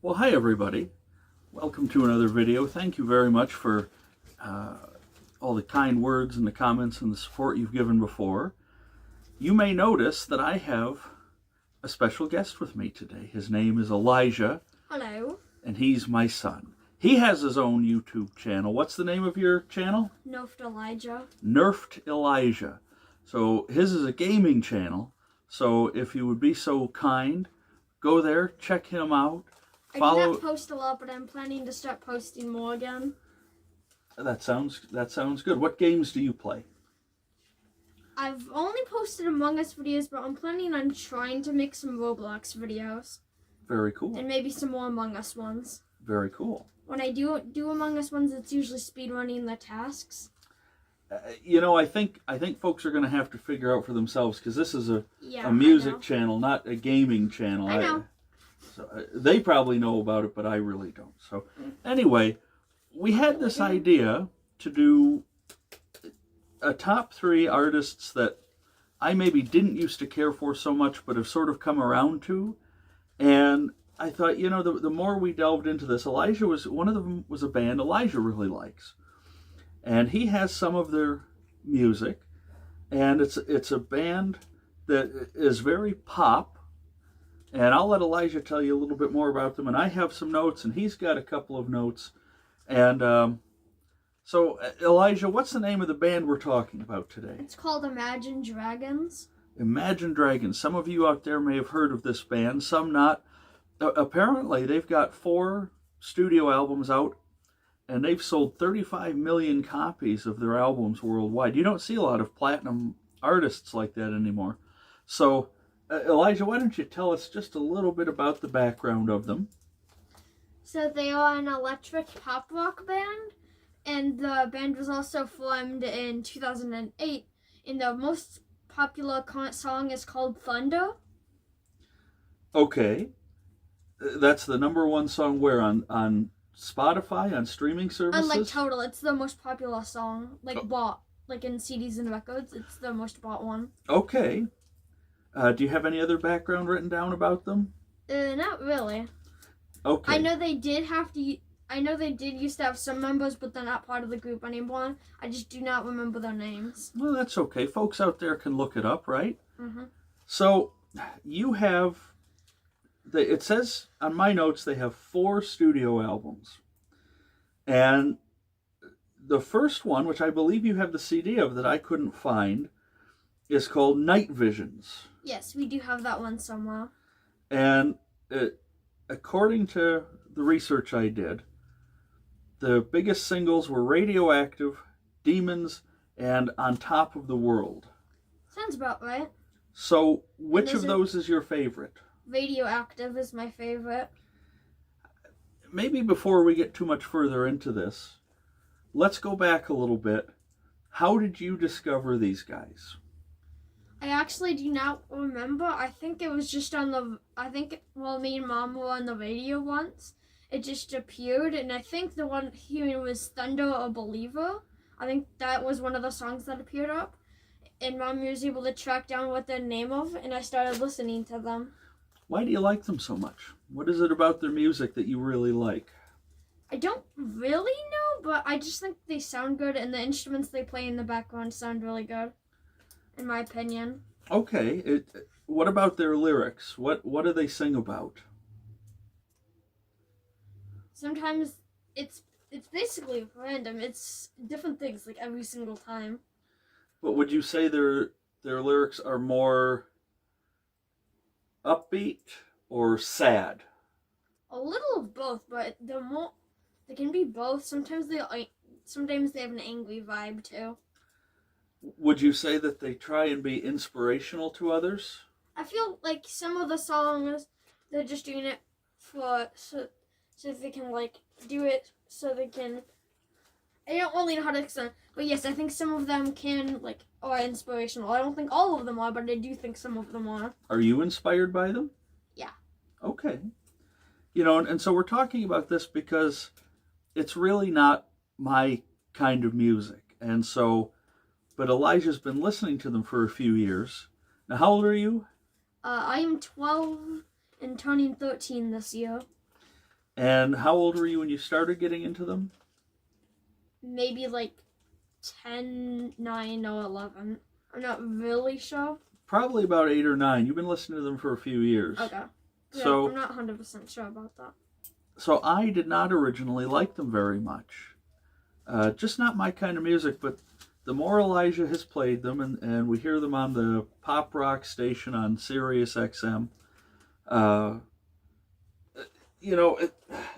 Well, hi everybody. Welcome to another video. Thank you very much for all the kind words and the comments and the support you've given before. You may notice that I have a special guest with me today. His name is Elijah. Hello. And he's my son. He has his own YouTube channel. What's the name of your channel? Nerfed Elijah. Nerfed Elijah. So his is a gaming channel. So if you would be so kind, go there, check him out. I do not post a lot, but I'm planning to start posting more again. That sounds good. What games do you play? I've only posted Among Us videos, but I'm planning on trying to make some Roblox videos. Very cool. And maybe some more Among Us ones. Very cool. When I do Among Us ones, it's usually speedrunning the tasks. I think folks are going to have to figure out for themselves, because this is a music channel, not a gaming channel. I know. So they probably know about it, but I really don't. So anyway, we had this idea to do a top 3 artists that I maybe didn't used to care for so much, but have sort of come around to. And I thought, the more we delved into this, one of them was a band Elijah really likes. And he has some of their music, and it's a band that is very pop. And I'll let Elijah tell you a little bit more about them. And I have some notes, and he's got a couple of notes. And so, Elijah, what's the name of the band we're talking about today? It's called Imagine Dragons. Imagine Dragons. Some of you out there may have heard of this band, some not. Apparently, they've got 4 studio albums out, and they've sold 35 million copies of their albums worldwide. You don't see a lot of platinum artists like that anymore. So, Elijah, why don't you tell us just a little bit about the background of them? So they are an electric pop rock band, and the band was also formed in 2008, and the most popular current song is called Thunder. Okay. That's the #1 song where? On Spotify, on streaming services? On Total, it's the most popular song, bought, in CDs and records, it's the most bought one. Okay. Do you have any other background written down about them? Not really. Okay. I know they did used to have some members, but they're not part of the group anymore. I just do not remember their names. Well, that's okay. Folks out there can look it up, right? Mm-hmm. So, you have... It says on my notes they have 4 studio albums. And the first one, which I believe you have the CD of that I couldn't find, is called Night Visions. Yes, we do have that one somewhere. And according to the research I did, the biggest singles were Radioactive, Demons, and On Top of the World. Sounds about right. So, which of those is your favorite? Radioactive is my favorite. Maybe before we get too much further into this, let's go back a little bit. How did you discover these guys? I actually do not remember. I think it was just me and Mom were on the radio once. It just appeared, and I think the one hearing was Thunder or Believer. I think that was one of the songs that appeared up. And Mom was able to track down what the name of, and I started listening to them. Why do you like them so much? What is it about their music that you really like? I don't really know, but I just think they sound good, and the instruments they play in the background sound really good, in my opinion. Okay. What about their lyrics? What do they sing about? Sometimes it's basically random. It's different things, every single time. But would you say their lyrics are more upbeat or sad? A little of both, but they can be both. Sometimes they have an angry vibe too. Would you say that they try and be inspirational to others? I feel like some of the songs, they're just doing it so they can do it so they can. I don't really know how to explain, but yes, I think some of them are inspirational. I don't think all of them are, but I do think some of them are. Are you inspired by them? Yeah. Okay. And so we're talking about this because it's really not my kind of music. And so, but Elijah's been listening to them for a few years. Now, how old are you? I am 12 and turning 13 this year. And how old were you when you started getting into them? Maybe like 10, 9, or 11. I'm not really sure. Probably about 8 or 9. You've been listening to them for a few years. Okay. Yeah, So I'm not 100% sure about that. So I did not originally like them very much. Just not my kind of music, but the more Elijah has played them, and we hear them on the pop rock station on Sirius XM,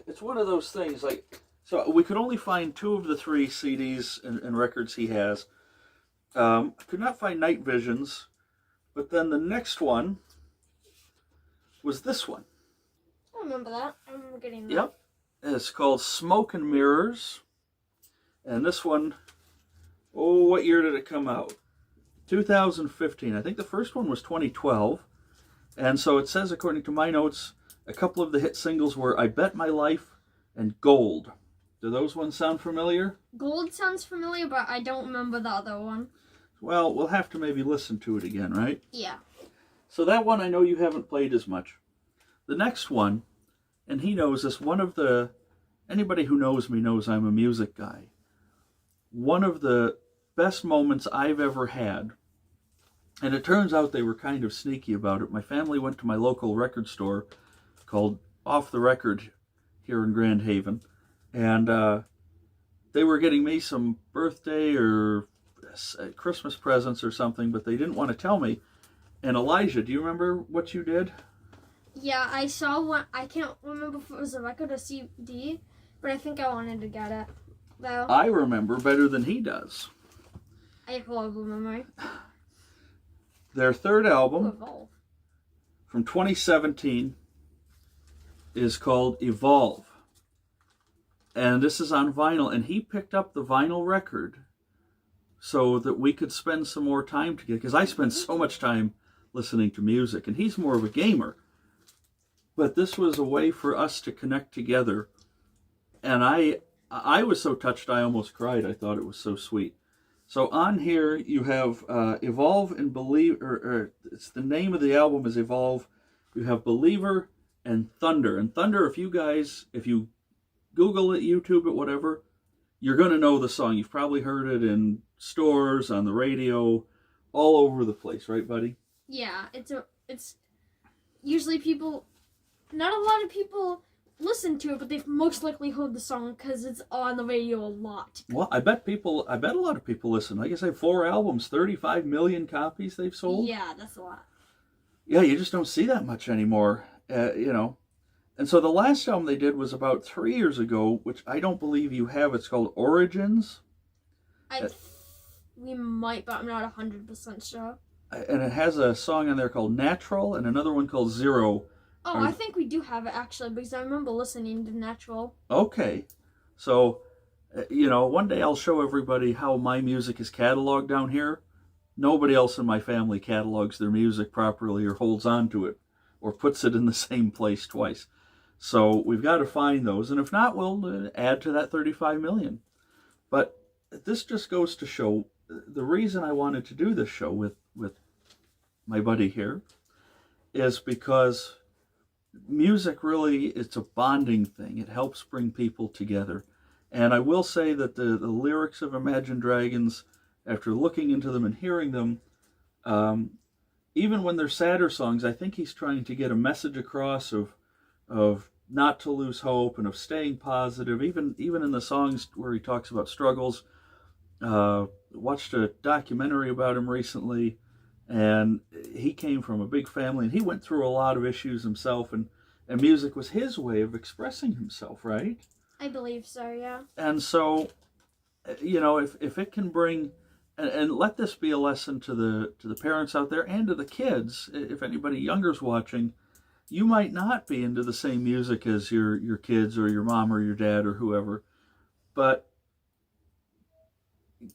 it's one of those things. Like, so we could only find 2 of the 3 CDs and records he has. I could not find Night Visions, but then the next one was this one. I remember that. I remember getting that. Yep. It's called Smoke and Mirrors. And this one, what year did it come out? 2015. I think the first one was 2012. And so it says, according to my notes, a couple of the hit singles were I Bet My Life and Gold. Do those ones sound familiar? Gold sounds familiar, but I don't remember the other one. Well, we'll have to maybe listen to it again, right? Yeah. So that one I know you haven't played as much. The next one, and he knows this, anybody who knows me knows I'm a music guy. One of the best moments I've ever had, and it turns out they were kind of sneaky about it. My family went to my local record store called Off the Record here in Grand Haven, and they were getting me some birthday or Christmas presents or something, but they didn't want to tell me. And Elijah, do you remember what you did? Yeah, I saw one. I can't remember if it was a record or CD, but I think I wanted to get it, though. I remember better than he does. I have horrible memory. Their third album Evolve. from 2017 is called Evolve. And this is on vinyl. And he picked up the vinyl record so that we could spend some more time together. Because I spend so much time listening to music. And he's more of a gamer. But this was a way for us to connect together. And I was so touched I almost cried. I thought it was so sweet. So on here you have Evolve and Believe, or it's the name of the album is Evolve. You have Believer and Thunder. And Thunder, if you Google it, YouTube it, whatever, you're going to know the song. You've probably heard it in stores, on the radio, all over the place, right, buddy? Yeah, it's usually not a lot of people listen to it, but they've most likely heard the song because it's on the radio a lot. Well, I bet a lot of people listen. Like I say, 4 albums, 35 million copies they've sold. Yeah, that's a lot. Yeah, you just don't see that much anymore, And so the last album they did was about 3 years ago, which I don't believe you have. It's called Origins. We might, but I'm not 100% sure. And it has a song on there called Natural and another one called Zero. Oh, I think we do have it, actually, because I remember listening to Natural. Okay. So, one day I'll show everybody how my music is cataloged down here. Nobody else in my family catalogs their music properly or holds on to it or puts it in the same place twice. So we've got to find those. And if not, we'll add to that 35 million. But this just goes to show the reason I wanted to do this show with my buddy here is because music really, it's a bonding thing. It helps bring people together. And I will say that the lyrics of Imagine Dragons, after looking into them and hearing them, even when they're sadder songs, I think he's trying to get a message across of not to lose hope and of staying positive. Even in the songs where he talks about struggles, watched a documentary about him recently, and he came from a big family and he went through a lot of issues himself, and music was his way of expressing himself, right? I believe so, yeah. And so, if it can bring, and let this be a lesson to the parents out there and to the kids, if anybody younger's watching, you might not be into the same music as your kids or your mom or your dad or whoever, but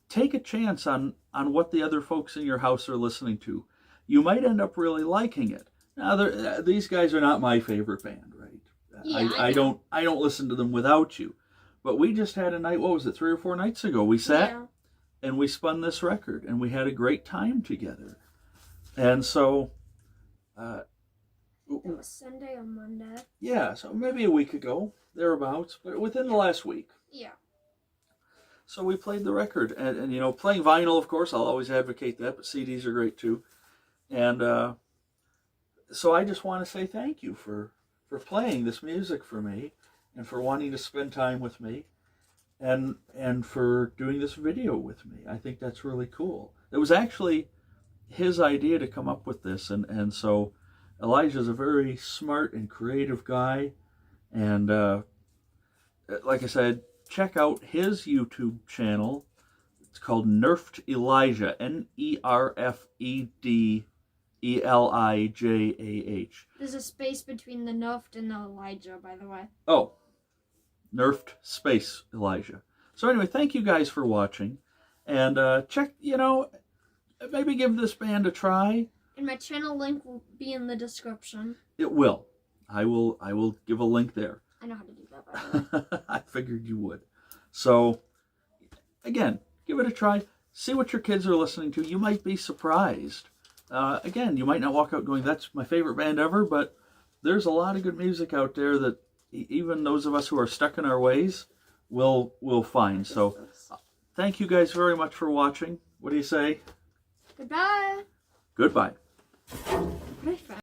take a chance on what the other folks in your house are listening to. You might end up really liking it. Now, these guys are not my favorite band, right? Yeah, I don't listen to them without you. But we just had a night, what was it, 3 or 4 nights ago? We sat and we spun this record and we had a great time together. And so, That was Sunday or Monday. Yeah, so maybe a week ago, thereabouts, but within the last week. Yeah. So we played the record, and you know, playing vinyl, of course, I'll always advocate that, but CDs are great too. And so I just want to say thank you for playing this music for me, and for wanting to spend time with me, and for doing this video with me. I think that's really cool. It was actually his idea to come up with this, and so Elijah's a very smart and creative guy, and like I said, check out his YouTube channel. It's called Nerfed Elijah, Nerfed Elijah. There's a space between the Nerfed and the Elijah, by the way. Oh, Nerfed space Elijah. So anyway, thank you guys for watching, and check, you know, maybe give this band a try. And my channel link will be in the description. It will. I will give a link there. I know how to do that, by the way. I figured you would. So, again, give it a try. See what your kids are listening to. You might be surprised. Again, you might not walk out going, that's my favorite band ever, but there's a lot of good music out there that even those of us who are stuck in our ways will find. So, thank you guys very much for watching. What do you say? Goodbye. Goodbye. What I found.